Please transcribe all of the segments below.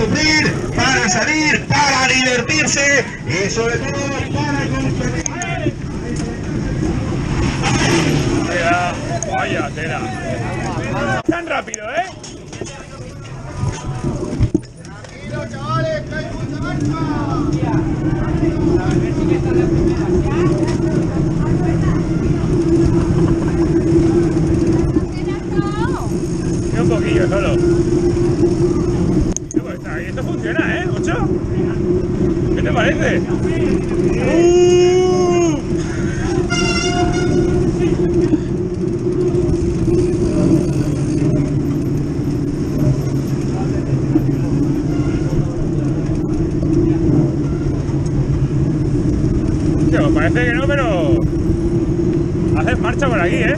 sufrir, para salir, para divertirse y sobre todo para competir. Vaya tela. Tan rápido, ¿eh? Tranquilo, chavales, que hay mucha marcha. Un poquillo solo. Esto funciona, ¿eh? ¿Ocho? ¿Qué te parece? Tío, parece que no, pero haces marcha por aquí, ¿eh?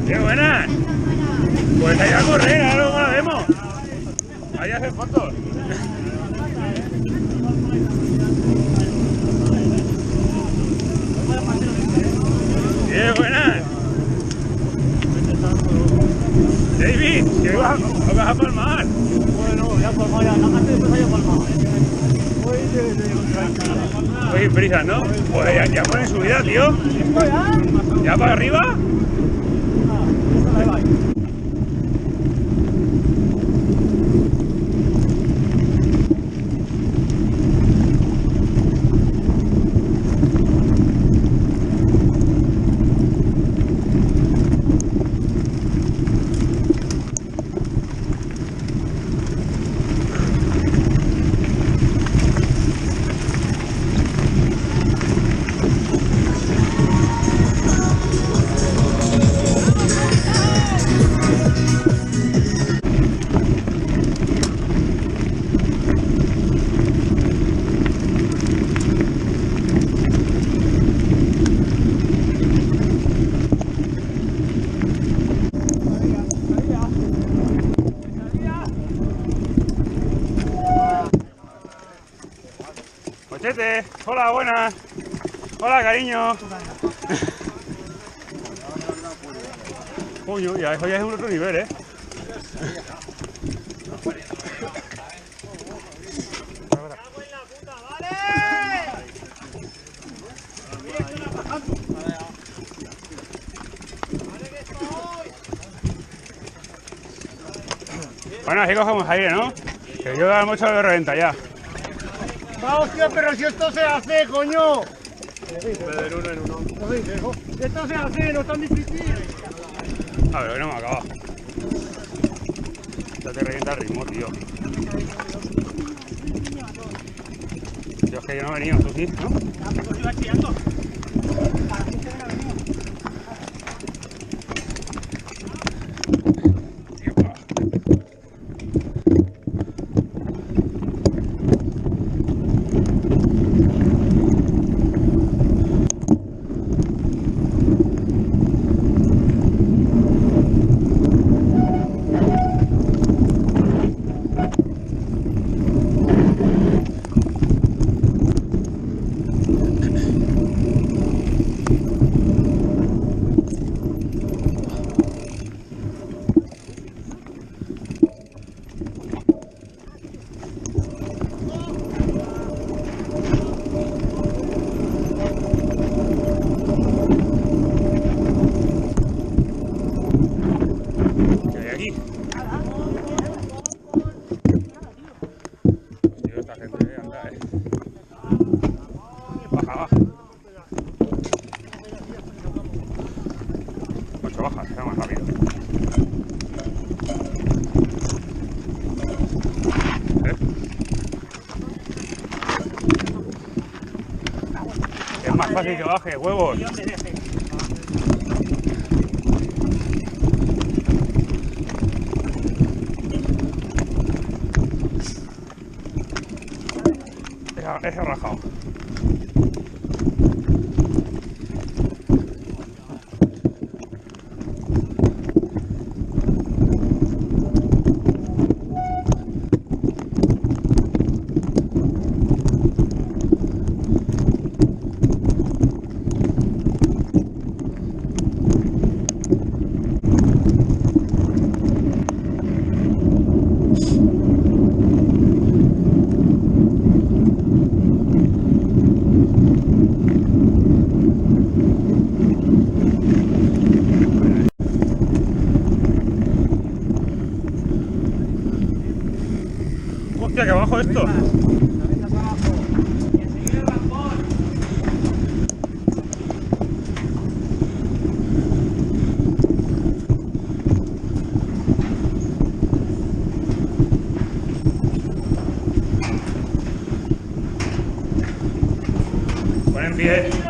¡Qué buena! Pues ahí a correr, ahora luego la vemos. Ahí hacen fotos. ¡Qué buena! David, que vas a palmar. Bueno, ya palmado ya, antes después haya palmado. Oye, prisa, ¿no? Pues ya ponen subida, tío. ¿Ya para arriba? Cochete, hola, buenas. Hola, cariño. Coño, ya eso ya es un otro nivel, ¿eh? Bueno, así cogemos aire, ¿no? Que yo da mucho de reventa ya. Vamos, tío, pero si esto se hace, coño. De uno en uno. Esto se hace, no es tan difícil. A ver, que no me acaba. Ya te revienta el ritmo, tío. Yo es que yo no he venido, tú sí, ¿no? Tampoco se iba chillando. Esta gente anda, Baja, baja. 8 bajas, sea más rápido. Es más fácil que baje, huevos. Ese rajado. Hostia, que abajo esto. Pon en pie.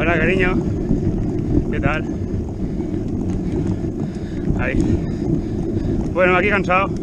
Hola, cariño. ¿Qué tal? Ahí. Bueno, aquí cansado.